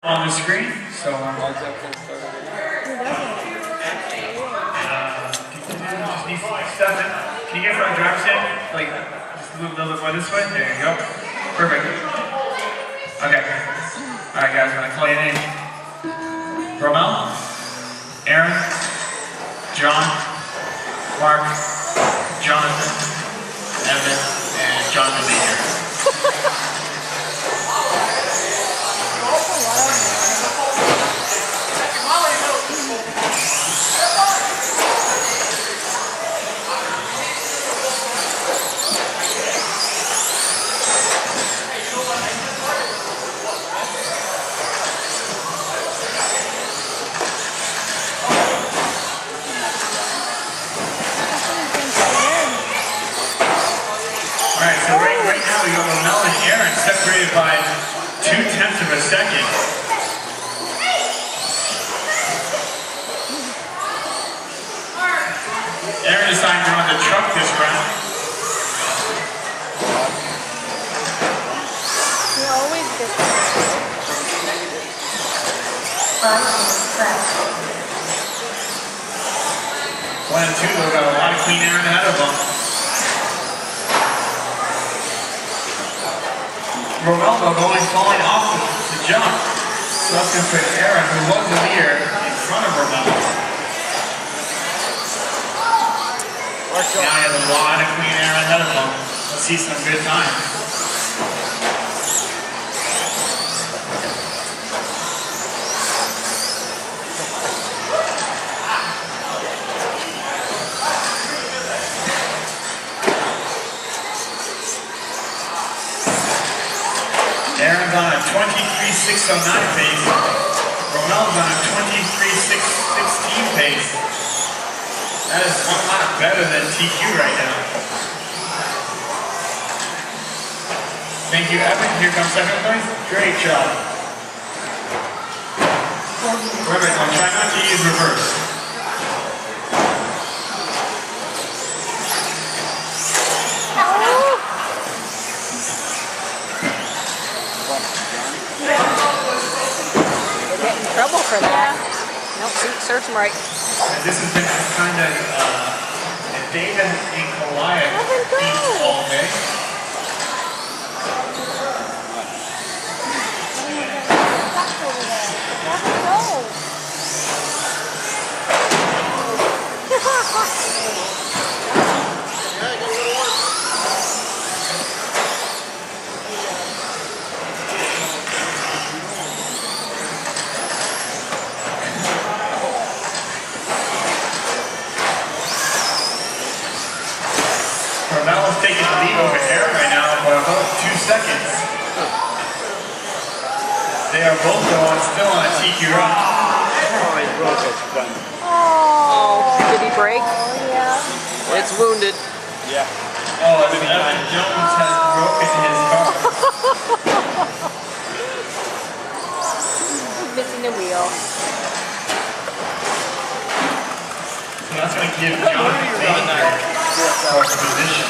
on the screen, so just need stuff in. Can you get from the driver's seat? Like, just a little bit more this way? There you go. Perfect. Okay. Alright guys, I'm gonna call your name. Romel, Aaron, John, Mark, Jonathan, Evan, and Jonathan Major. Alright, so right now we got Romel and Aaron separated by 0.2 of a second. Aaron decided to run the truck this round. You always get One and two, though, got a lot of clean air ahead of them. Romel, though, falling off the jump. So that's going to put Aaron, who was the leader, in front of Romel. Now he has a lot of clean air ahead of him. Let's see some good times. Aaron's on a 23.609 pace. Romel's on a 23.616 pace. That is one lap better than TQ right now. Thank you, Evan. Here comes second place. Great job. Perfect. I'll try not to use reverse. trouble for that. Nope, serves him right. And this has been kind of David and Goliath beats all day. Romel's taking the lead over Aaron right now by about 2 seconds. They are both still on a TQ run. Oh, he broke it. Oh, did he break? Oh, yeah. It's wounded. Yeah. Oh, Evan Jones has broken his car. He's missing the wheel. So that's going to give Jonathan Major fourth position.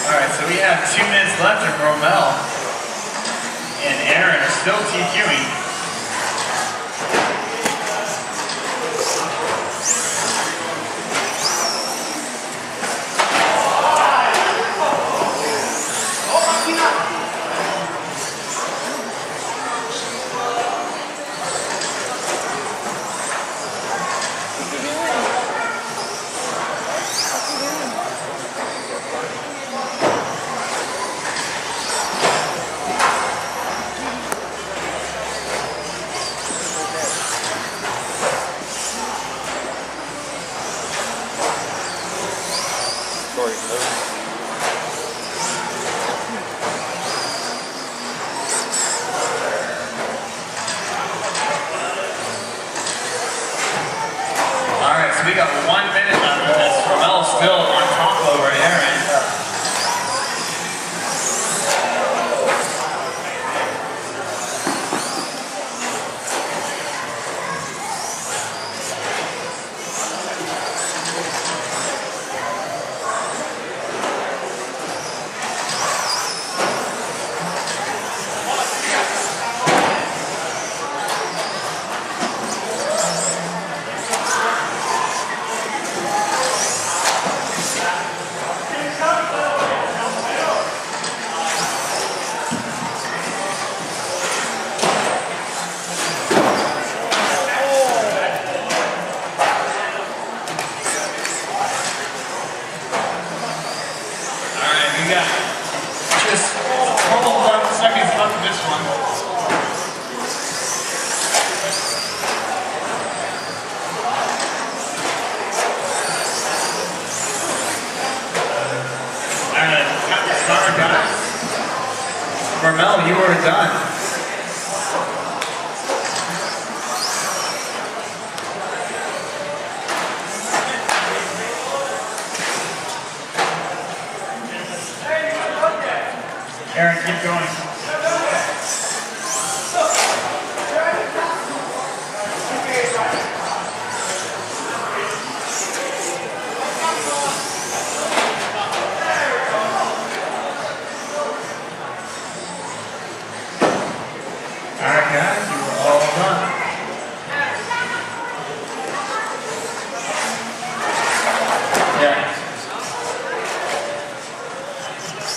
Alright, so we have 2 minutes left of Romel and Aaron are still TQing. recording. Alright, so we got 1 minute left of this. Romel's still on top over Aaron. We got just 12 seconds left of this one. Alright, got the start, guys. Romel, you are done. Aaron,